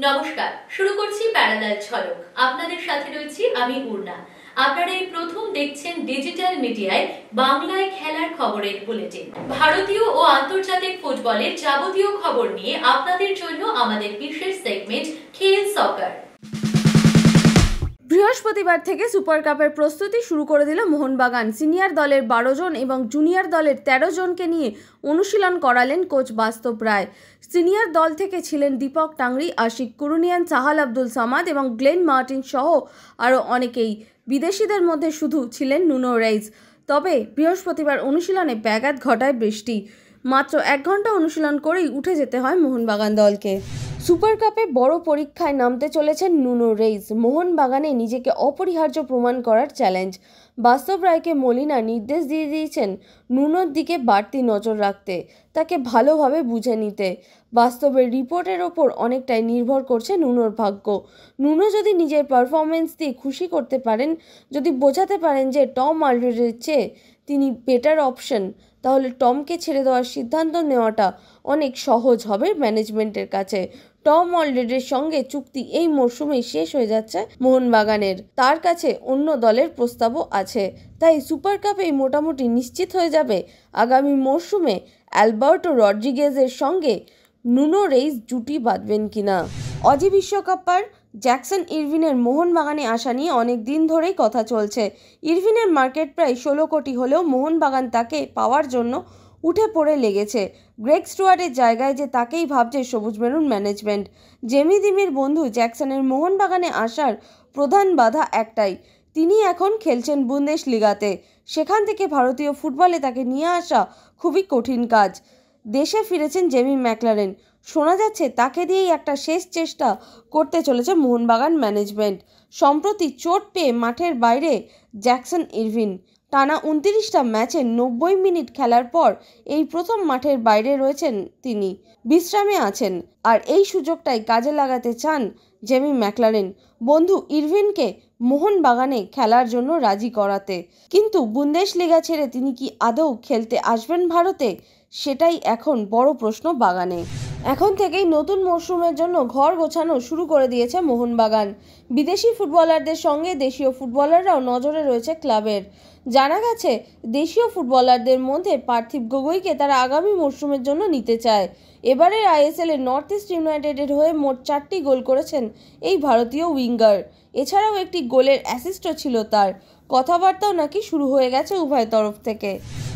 নমস্কার, শুরু করছি প্যারালাল ঝলক। আপনাদের সাথে রয়েছি আমি উর্না। আপনারা এই প্রথম দেখছেন ডিজিটাল মিডিয়ায় বাংলায় খেলার খবরের বুলেটিন। ভারতীয় ও আন্তর্জাতিক ফুটবলের যাবতীয় খবর নিয়ে আপনাদের জন্য আমাদের বিশেষ সেগমেন্ট খেল সকার। বৃহস্পতিবার থেকে সুপার কাপের প্রস্তুতি শুরু করে দিল মোহনবাগান। সিনিয়র দলের 12 জন এবং জুনিয়র দলের 13 জনকে নিয়ে অনুশীলন করালেন কোচ বাস্তব রায়। সিনিয়র দল থেকে ছিলেন দীপক টাংরি, আশিক কুরুনিয়ান, সাহাল আব্দুল সামাদ এবং গ্লেন মার্টিন সহ আরও অনেকেই। বিদেশিদের মধ্যে শুধু ছিলেন নুনো রেইজ। তবে বৃহস্পতিবার অনুশীলনে ব্যাঘাত ঘটায় বৃষ্টি। মাত্র 1 ঘন্টা অনুশীলন করেই উঠে যেতে হয় মোহনবাগান দলকে। সুপার কাপে বড় পরীক্ষায় নামতে চলেছেন নুনো রেইজ। মোহনবাগানে নিজেকে অপরিহার্য প্রমাণ করার চ্যালেঞ্জ। বাস্তব রায়কে মলিনা নির্দেশ দিয়ে দিয়েছেন নুনোর দিকে বাড়তি নজর রাখতে, তাকে ভালোভাবে বুঝে নিতে। বাস্তবের রিপোর্টের ওপর অনেকটাই নির্ভর করছে নুনোর ভাগ্য। নুনো যদি নিজের পারফরমেন্স দিয়ে খুশি করতে পারেন, যদি বোঝাতে পারেন যে টম অলরেডির চেয়ে তিনি বেটার অপশন, তাহলে টমকে ছেড়ে দেওয়ার সিদ্ধান্ত নেওয়াটা অনেক সহজ হবে ম্যানেজমেন্টের কাছে। টম অলরেডির সঙ্গে চুক্তি এই মরশুমেই শেষ হয়ে যাচ্ছে মোহনবাগানের। তার কাছে অন্য দলের প্রস্তাবও আছে। তাই সুপার কাপেই মোটামুটি নিশ্চিত হয়ে যাবে আগামী মরশুমে অ্যালবার্টো রড্রিগেজের সঙ্গে নুনো রেইজ জুটি বাঁধবেন কিনা। অজি বিশ্বকাপার জ্যাকসন ইরভিনের মোহনবাগানে আসা নিয়ে অনেক দিন ধরেই কথা চলছে। ইরভিনের মার্কেট প্রায় 16 কোটি হলেও মোহনবাগান তাকে পাওয়ার জন্য উঠে পড়ে লেগেছে। গ্রেগ স্টুয়ার্টের জায়গায় যে তাকেই ভাবছে সবুজ মেরুন ম্যানেজমেন্ট। জেমি দিমির বন্ধু জ্যাকসনের মোহনবাগানে আসার প্রধান বাধা একটাই, তিনি এখন খেলছেন বুন্দেশলিগাতে। সেখান থেকে ভারতীয় ফুটবলে তাকে নিয়ে আসা খুবই কঠিন কাজ। দেশে ফিরেছেন জেমি ম্যাকলারেন। শোনা যাচ্ছে তাকে দিয়েই একটা শেষ চেষ্টা করতে চলেছে মোহনবাগান ম্যানেজমেন্ট। সম্প্রতি চোট পেয়ে মাঠের বাইরে জ্যাকসন ইরভিন। টানা 29টা ম্যাচে 90 মিনিট খেলার পর এই প্রথম মাঠের বাইরে রয়েছেন তিনি, বিশ্রামে আছেন। আর এই সুযোগটাই কাজে লাগাতে চান জেমি ম্যাকলারেন, বন্ধু ইরভিনকে মোহনবাগানে খেলার জন্য রাজি করাতে। কিন্তু বুন্দেশলিগা ছেড়ে তিনি কি আদৌ খেলতে আসবেন ভারতে, সেটাই এখন বড় প্রশ্ন বাগানে। এখন থেকেই নতুন মরশুমের জন্য ঘর গোছানো শুরু করে দিয়েছে মোহনবাগান। বিদেশি ফুটবলারদের সঙ্গে দেশীয় ফুটবলাররাও নজরে রয়েছে ক্লাবের। জানা গেছে দেশীয় ফুটবলারদের মধ্যে পার্থিব গগৈকে তারা আগামী মরশুমের জন্য নিতে চায়। এবারের আইএসএল এ নর্থ ইস্ট ইউনাইটেডের হয়ে মোট 4টি গোল করেছেন এই ভারতীয় উইঙ্গার। এছাড়াও একটি গোলের অ্যাসিস্টও ছিল তার। কথাবার্তাও নাকি শুরু হয়ে গেছে উভয় তরফ থেকে।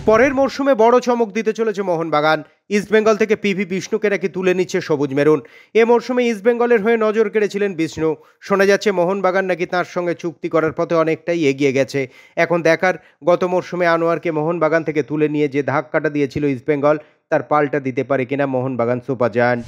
পরের মরশুমে বড় চমক দিতে চলেছে মোহনবাগান। ইস্টবেঙ্গল থেকে পিভি বিষ্ণুকে নাকি তুলে নিচ্ছে সবুজ মেরুন। এ মরশুমে ইস্টবেঙ্গলের হয়ে নজর কেড়েছিলেন বিষ্ণু। শোনা যাচ্ছে মোহনবাগান নাকি তার সঙ্গে চুক্তি করার পথে অনেকটাই এগিয়ে গেছে। এখন দেখার গত মরশুমে আনোয়ারকে মোহনবাগান থেকে তুলে নিয়ে যে ধাক্কাটা দিয়েছিল ইস্টবেঙ্গল, তার পাল্টা দিতে পারে কিনা মোহনবাগান সুপার জায়ান্ট।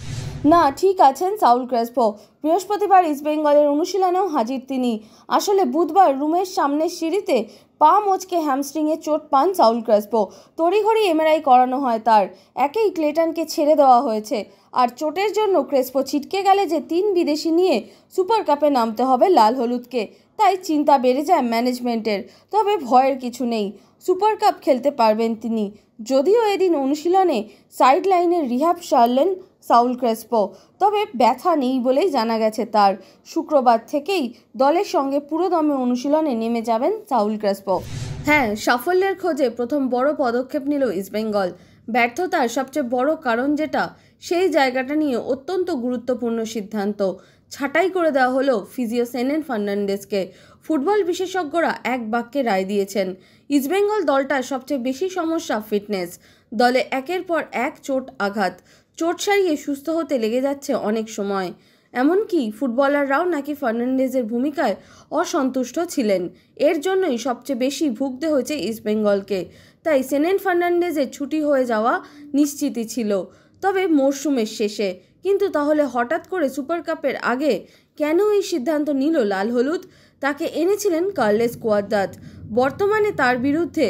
না, ঠিক আছেন সাউল ক্রেসপো। বৃহস্পতিবার ইস্টবেঙ্গলের অনুশীলনেও হাজির তিনি। আসলে বুধবার রুমের সামনের সিঁড়িতে পা মোচকে হ্যামস্ট্রিংয়ে চোট পান সাউল ক্রেসপো। তড়িঘড়ি এমআরআই করানো হয় তার। একেই ক্লেটনকে ছেড়ে দেওয়া হয়েছে। আর চোটের জন্য ক্রেসপো ছিটকে গেলে যে 3 বিদেশি নিয়ে সুপার কাপে নামতে হবে লাল হলুদকে, তাই চিন্তা বেড়ে যায় ম্যানেজমেন্টের। তবে ভয়ের কিছু নেই, সুপার কাপ খেলতে পারবেন তিনি। যদিও এদিন অনুশীলনে সাইড লাইনে রিহ্যাব সারলেন সাউল ক্রেসপো, তবে ব্যথা নেই বলেই জানা গেছে তার। শুক্রবার থেকেই দলের সঙ্গে পুরোদমে অনুশীলনে নেমে যাবেন সাউল ক্রেসপো। হ্যাঁ, সাফল্যের খোঁজে প্রথম বড় পদক্ষেপ নিল ইস্টবেঙ্গল। ব্যর্থতার সবচেয়ে বড় কারণ যেটা, সেই জায়গাটা নিয়ে অত্যন্ত গুরুত্বপূর্ণ সিদ্ধান্ত। ছাঁটাই করে দেওয়া হলো ফিজিও সেনেন ফার্নান্ডেজকে। ফুটবল বিশেষজ্ঞরা এক বাক্যে রায় দিয়েছেন, ইস্টবেঙ্গল দলটার সবচেয়ে বেশি সমস্যা ফিটনেস। দলে একের পর এক চোট আঘাত। চোট সারিয়ে সুস্থ হতে লেগে যাচ্ছে অনেক সময়। এমনকি ফুটবলাররাও নাকি ফার্নান্ডেজের ভূমিকায় অসন্তুষ্ট ছিলেন। এর জন্যই সবচেয়ে বেশি ভুগতে হয়েছে ইস্টবেঙ্গলকে। তাই সেনেন ফার্নান্ডেজের ছুটি হয়ে যাওয়া নিশ্চিতই ছিল, তবে মরশুমের শেষে। কিন্তু তাহলে হঠাৎ করে সুপার কাপের আগে কেন এই সিদ্ধান্ত নিল লাল হলুদ? তাকে এনেছিলেন কার্লেস কোয়াদ্রাত। বর্তমানে তার বিরুদ্ধে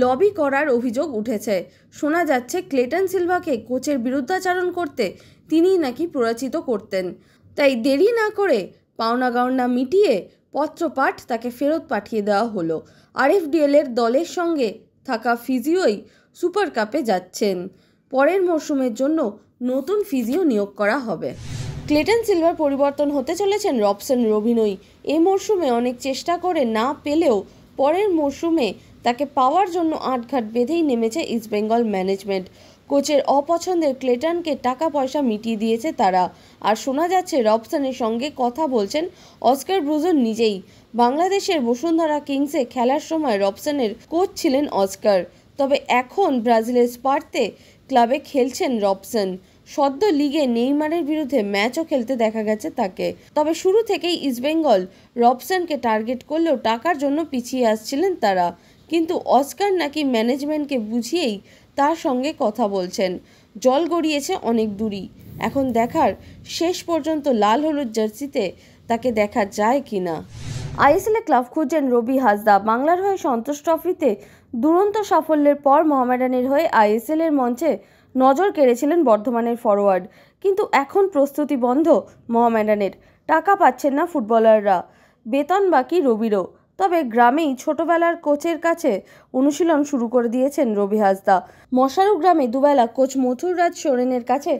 লবি করার অভিযোগ উঠেছে। শোনা যাচ্ছে ক্লেটন সিলভাকে কোচের বিরুদ্ধাচারণ করতে তিনিই নাকি প্ররোচিত করতেন। তাই দেরি না করে পাওনা গাওনা মিটিয়ে পত্রপাঠ তাকে ফেরত পাঠিয়ে দেওয়া হলো। আরএফডিএলের দলের সঙ্গে থাকা ফিজিওই সুপার কাপে যাচ্ছেন। পরের মরশুমের জন্য নতুন ফিজিও নিয়োগ করা হবে। ক্লেটন সিলভার পরিবর্তন হতে চলেছেন রবসন রবিনই। এই মরশুমে অনেক চেষ্টা করে না পেলেও পরের মরশুমে তাকে পাওয়ার জন্য আটঘাট বেঁধেই নেমেছে ইস্টবেঙ্গল ম্যানেজমেন্ট। কোচের অপছন্দের ক্লেটনকে টাকা পয়সা মিটিয়ে দিয়েছে তারা। আর শোনা যাচ্ছে রবসনের সঙ্গে কথা বলছেন অস্কার ব্রুজো নিজেই। বাংলাদেশের বসুন্ধরা কিংসে খেলার সময় রবসনের কোচ ছিলেন অস্কার, তবে এখন ব্রাজিলের স্পার্তে ক্লাবে খেলছেন রবসন। সদ্য লিগে নেইমারের বিরুদ্ধে ম্যাচও খেলতে দেখা গেছে তাকে। তবে শুরু থেকেই ইস্টবেঙ্গল রবসনকে টার্গেট করলেও টাকার জন্য পিছিয়ে আসছিলেন তারা, কিন্তু অস্কার নাকি ম্যানেজমেন্টকে বুঝিয়েই তার সঙ্গে কথা বলছেন। জল গড়িয়েছে অনেক দূরই। এখন দেখার শেষ পর্যন্ত লাল হলুদ জার্সিতে তাকে দেখা যায় কিনা। আইএসএলে ক্লাব খুঁজছেন রবি হাসদা। বাংলার হয়ে সন্তোষ ট্রফিতে দুরন্ত সাফল্যের পর মোহামেডানের হয়ে আইএসএলের মঞ্চে নজর কেড়েছিলেন বর্ধমানের ফরোয়ার্ড, কিন্তু এখন প্রস্তুতি বন্ধ মোহামেডানের। টাকা পাচ্ছেন না ফুটবলাররা, বেতন বাকি রবিরও। তবে গ্রামেই ছোটবেলার কোচের কাছে অনুশীলন শুরু করে দিয়েছেন রবি হাসদা। মশারু গ্রামে দুবেলা কোচ মথুর রাজ সোরেনের কাছে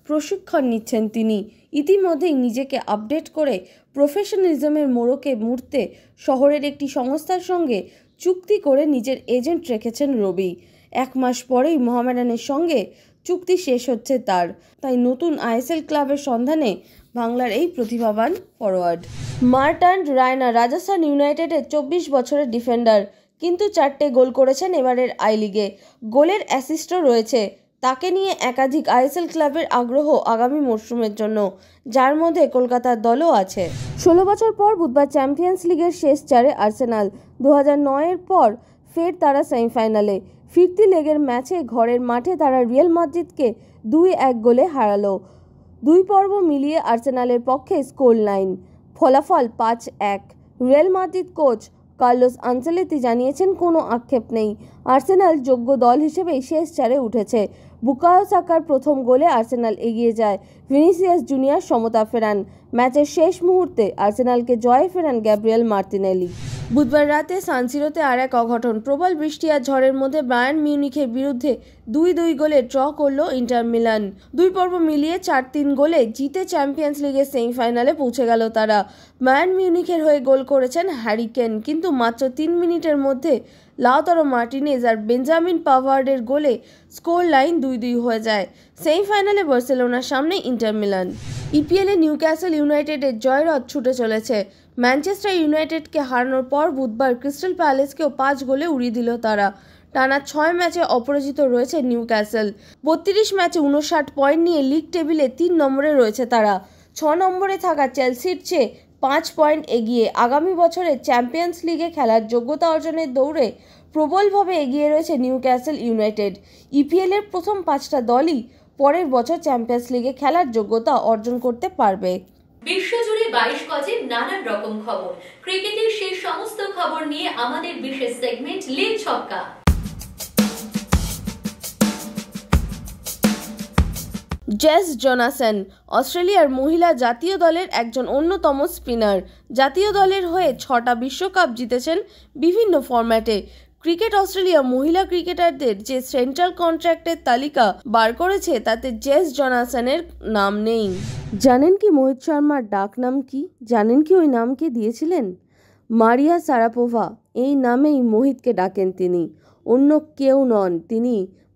প্রশিক্ষণ নিচ্ছেন তিনি। ইতিমধ্যেই নিজেকে আপডেট করে প্রফেশনালিজমের মোড়কে মুড়তে শহরের একটি সংস্থার সঙ্গে চুক্তি করে নিজের এজেন্ট রেখেছেন রবি। 1 মাস পরেই মোহামেডানের সঙ্গে চুক্তি শেষ হচ্ছে তার, তাই নতুন আইএসএল ক্লাবের সন্ধানে বাংলার এই প্রতিভাবান ফরোয়ার্ড। মার্টান রায়না রাজস্থান ইউনাইটেডের 24 বছরের ডিফেন্ডার, কিন্তু 4টে গোল করেছেন এবারের আই লিগে। গোলের অ্যাসিস্টও রয়েছে। তাকে নিয়ে একাধিক আইএসএল ক্লাবের আগ্রহ আগামী মরশুমের জন্য, যার মধ্যে কলকাতার দলও আছে। 16 বছর পর বুধবার চ্যাম্পিয়ন্স লিগের শেষ 4-এ আর্সেনাল। 2009-এর পর ফের তারা সেমিফাইনালে। ফিরতি লেগের ম্যাচে ঘরের মাঠে তারা রিয়াল মাদ্রিদকে 2-1 গোলে হারালো। 2 পর্ব মিলিয়ে আর্সেনালের পক্ষে স্কোর লাইন, ফলাফল 5-1। Real Madrid coach Carlos Ancelotti জানিয়েছেন কোনো আক্ষেপ নেই, আর্সেনাল যোগ্য দল হিসেবেই শেষ 4-এ উঠেছে। বুকায়ো সাকার প্রথম গোলে আর্সেনাল এগিয়ে যায়। ভিনিসিয়াস জুনিয়র সমতা ফেরান। ম্যাচের শেষ মুহূর্তে আর্সেনালকে জয়ে ফেরান গ্যাব্রিয়েল মার্টিনেলি। বুধবার রাতে সান সিরোতে আর এক অঘটন। প্রবল বৃষ্টি আর ঝড়ের মধ্যে বায়ার্ন মিউনিখের বিরুদ্ধে 2-2 গোলে ড্র করল ইন্টার মিলান। 2 পর্ব মিলিয়ে 4-3 গোলে জিতে চ্যাম্পিয়ন্স লিগের সেমিফাইনালে পৌঁছে গেল তারা। বায়ার্ন মিউনিখের হয়ে গোল করেছেন হ্যারি কেন, কিন্তু মাত্র 3 মিনিটের মধ্যে লাউতারো মার্টিনেজ আর বেঞ্জামিন পাভার্ডের গোলে স্কোর লাইন 2-2 হয়ে যায়। সেমিফাইনালে বার্সেলোনার সামনে ইন্টার মিলান। ইপিএলে নিউক্যাসল ইউনাইটেডের জয়রথ ছুটে চলেছে। ম্যানচেস্টার ইউনাইটেডকে হারানোর পর বুধবার ক্রিস্টাল প্যালেসকেও 5 গোলে উড়িয়ে দিল তারা। টানা 6 ম্যাচে অপরাজিত রয়েছে নিউক্যাসল। 32 ম্যাচে 59 পয়েন্ট নিয়ে লিগ টেবিলে 3 নম্বরে রয়েছে তারা। 6 নম্বরে থাকা চেলসির চেয়ে 5 পয়েন্ট এগিয়ে। আগামী বছরে চ্যাম্পিয়ন্স লিগে খেলার যোগ্যতা অর্জনের দৌড়ে প্রবলভাবে এগিয়ে রয়েছে নিউক্যাসল ইউনাইটেড। ইপিএলের প্রথম 5টা দলই পরের বছর চ্যাম্পিয়ন্স লিগে খেলার যোগ্যতা অর্জন করতে পারবে। বিশ্বজুড়ে 22 গজের নানান রকম খবর, ক্রিকেটের সেই সমস্ত খবর নিয়ে আমাদের বিশেষ সেগমেন্ট লিগ ছক্কা। জেস জোনাসন অস্ট্রেলিয়ার মহিলা জাতীয় দলের একজন অন্যতম স্পিনার। জাতীয় দলের হয়ে 6টা বিশ্বকাপ জিতেছেন বিভিন্ন ফরম্যাটে। ক্রিকেট অস্ট্রেলিয়া মহিলা ক্রিকেটারদের যে সেন্ট্রাল কন্ট্রাক্টের তালিকা বার করেছে তাতে জেস জোনাসনের নাম নেই। জানেন কি মোহিত শর্মার ডাক নাম কি? জানেন কি ওই নাম কে দিয়েছিলেন? মারিয়া সারাপোভা। এই নামেই মোহিতকে ডাকেন তিনি, অন্য কেউ নন। তিনি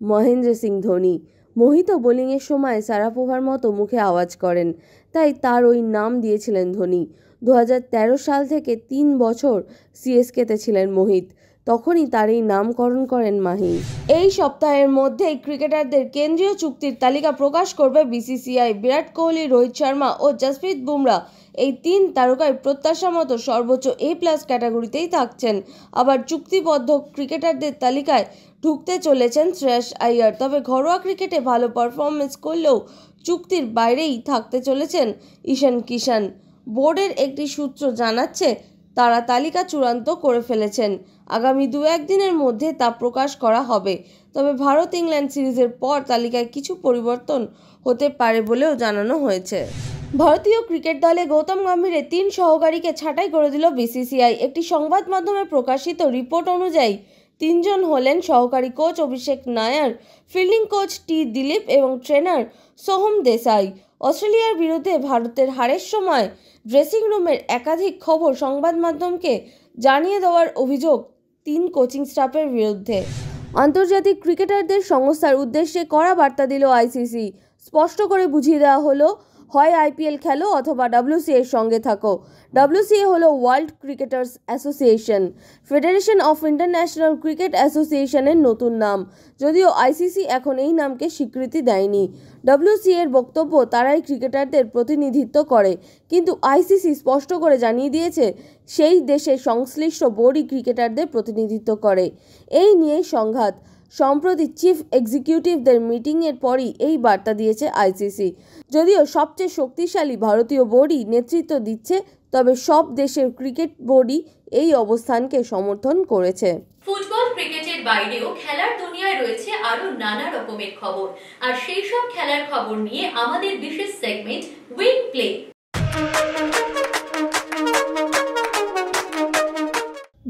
মহেন্দ্র সিং ধোনি। মোহিত বোলিংয়ের সময় সারাপোভার মতো মুখে আওয়াজ করেন, তাই তার ওই নাম দিয়েছিলেন ধোনি। 2013 সাল থেকে 3 বছর সিএসকেতে ছিলেন মোহিত, তখনই তার এই নামকরণ করেন মাহি। এই সপ্তাহের মধ্যেই ক্রিকেটারদের কেন্দ্রীয় চুক্তির তালিকা প্রকাশ করবে বিসিসিআই। বিরাট কোহলি, রোহিত শর্মা ও জসপ্রীত বুমরা এই 3 তারকাই প্রত্যাশা মতো সর্বোচ্চ A+ ক্যাটাগরিতেই থাকছেন। আবার চুক্তিবদ্ধ ক্রিকেটারদের তালিকায় ঢুকতে চলেছেন শ্রেয়স আইয়ার। তবে ঘরোয়া ক্রিকেটে ভালো পারফরমেন্স করলেও চুক্তির বাইরেই থাকতে চলেছেন ঈশান কিষান। বোর্ডের একটি সূত্র জানাচ্ছে তারা তালিকা চূড়ান্ত করে ফেলেছেন। আগামী 2-1 দিনের মধ্যে তা প্রকাশ করা হবে। তবে ভারত ইংল্যান্ড সিরিজের পর তালিকায় কিছু পরিবর্তন হতে পারে বলেও জানানো হয়েছে। ভারতীয় ক্রিকেট দলে গৌতম গম্ভীরের 3 সহকারীকে ছাঁটাই করে দিল বিসিসিআই। একটি সংবাদ মাধ্যমে প্রকাশিত রিপোর্ট অনুযায়ী তিনজন হলেন সহকারী coach Abhishek Nayar, fielding coach T Dilip এবং ট্রেনার সোহম দেসাই। অস্ট্রেলিয়ার বিরুদ্ধে ভারতের হারের সময় ড্রেসিং রুমের একাধিক খবর সংবাদ মাধ্যমকে জানিয়ে দেওয়ার অভিযোগ 3 কোচিং স্টাফের বিরুদ্ধে। আন্তর্জাতিক ক্রিকেটারদের সংস্থার উদ্দেশ্যে কড়া বার্তা দিল আইসিসি। স্পষ্ট করে বুঝিয়ে দেওয়া হলো, হয় আইপিএল খেলো অথবা WCA এর সঙ্গে থাকো। WCA হলো world cricketers association, federation of international cricket অ্যাসোসিয়েশনের নতুন নাম, যদিও আইসিসি এখন এই নামকে স্বীকৃতি দেয়নি। WCA এর বক্তব্য, তারাই ক্রিকেটারদের প্রতিনিধিত্ব করে, কিন্তু আইসিসি স্পষ্ট করে জানিয়ে দিয়েছে সেই দেশের সংশ্লিষ্ট বোর্ডই ক্রিকেটারদের প্রতিনিধিত্ব করে। এই নিয়েই সংঘাত। সম্প্রতি চিফ এক্সিকিউটিভদের মিটিংয়ের পরই এই বার্তা দিয়েছে আইসিসি। যদিও সবচেয়ে শক্তিশালী ভারতীয় বোর্ডই নেতৃত্ব দিচ্ছে, তবে সব দেশের ক্রিকেট বোর্ডই এই অবস্থানকে সমর্থন করেছে। ফুটবল ক্রিকেটের বাইরেও খেলার দুনিয়ায় রয়েছে আরো নানা রকমের খবর, আর সেই সব খেলার খবর নিয়ে আমাদের বিশেষ সেগমেন্ট উইং প্লে।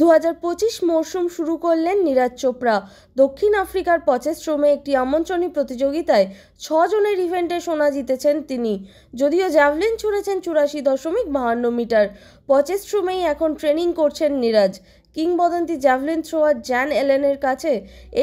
2025 মরশুম শুরু করলেন নীরাজ চোপড়া। দক্ষিণ আফ্রিকার পচেস্ট্রুমে একটি আমন্ত্রণী প্রতিযোগিতায় 6 জনের ইভেন্টে সোনা জিতেছেন তিনি। যদিও জ্যাভলিন ছুঁড়েছেন 84.52 মিটার। পচেস্ট্রুমেই এখন ট্রেনিং করছেন নীরাজ। কিংবদন্তি জ্যাভলিন থ্রোয়ার জ্যান এলেনের কাছে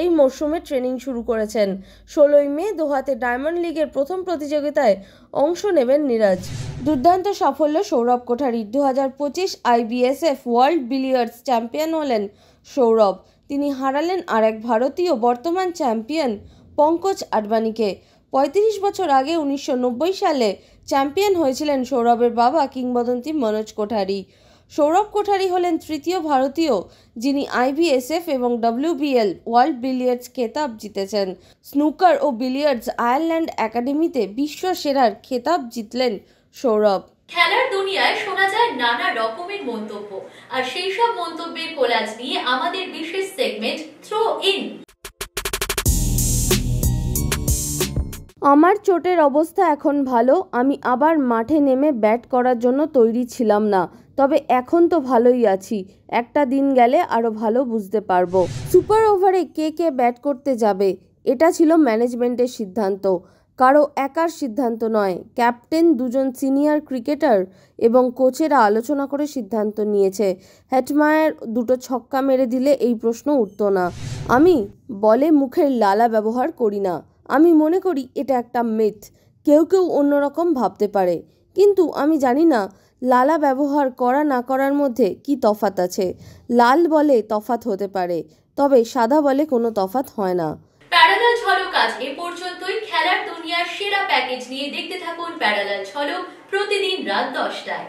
এই মরশুমে ট্রেনিং শুরু করেছেন। 16 মে দোহাতে ডায়মন্ড লিগের প্রথম প্রতিযোগিতায় অংশ নেবেন নীরাজ। দুর্দান্ত সাফল্য সৌরভ কোঠারির। 2025 IBSF ওয়ার্ল্ড বিলিয়ার্ডস চ্যাম্পিয়ন হলেন সৌরভ। তিনি হারালেন আর এক ভারতীয় বর্তমান চ্যাম্পিয়ন পঙ্কজ আডবাণীকে। 35 বছর আগে 1990 সালে চ্যাম্পিয়ন হয়েছিলেন সৌরভের বাবা কিংবদন্তি মনোজ কোঠারি। সৌরভ কোঠারি হলেন তৃতীয় ভারতীয় যিনি IBSF এবং WBL ওয়ার্ল্ড বিলিয়ার্ডস খেতাব জিতেছেন। স্নুকার ও বিলিয়ার্ডস আয়ারল্যান্ড একাডেমিতে বিশ্ব সেরার খেতাব জিতলেন সৌরভ। খেলার দুনিয়ায় শোনা যায় নানা রকমের মন্তব্য, আর সেই সব মন্তব্যের কোলাজ নিয়ে আমাদের বিশেষ সেগমেন্ট থ্রো ইন। আমার চোটের অবস্থা এখন ভালো। আমি আবার মাঠে নেমে ব্যাট করার জন্য তৈরি ছিলাম না, তবে এখন তো ভালোই আছি। একটা দিন গেলে আরও ভালো বুঝতে পারবো। সুপার ওভারে কে কে ব্যাট করতে যাবে, এটা ছিল ম্যানেজমেন্টের সিদ্ধান্ত, কারো একার সিদ্ধান্ত নয়। ক্যাপ্টেন, 2 জন সিনিয়র ক্রিকেটার এবং কোচেরা আলোচনা করে সিদ্ধান্ত নিয়েছে। হেটমায়ার 2টো ছক্কা মেরে দিলে এই প্রশ্ন উঠত না। আমি বলে মুখের লালা ব্যবহার করি না। আমি মনে করি এটা একটা মিথ। কেউ কেউ অন্যরকম ভাবতে পারে, কিন্তু আমি জানি না লালা ব্যবহার করা না করার মধ্যে কি তফাৎ আছে। লাল বলে তফাৎ হতে পারে, তবে সাদা বলে কোনো তফাৎ হয় না। প্যারালাল ঝলক আজ এ পর্যন্তই। খেলার দুনিয়ার সেরা প্যাকেজ নিয়ে দেখতে থাকুন প্যারালাল ঝলক প্রতিদিন রাত 10টায়।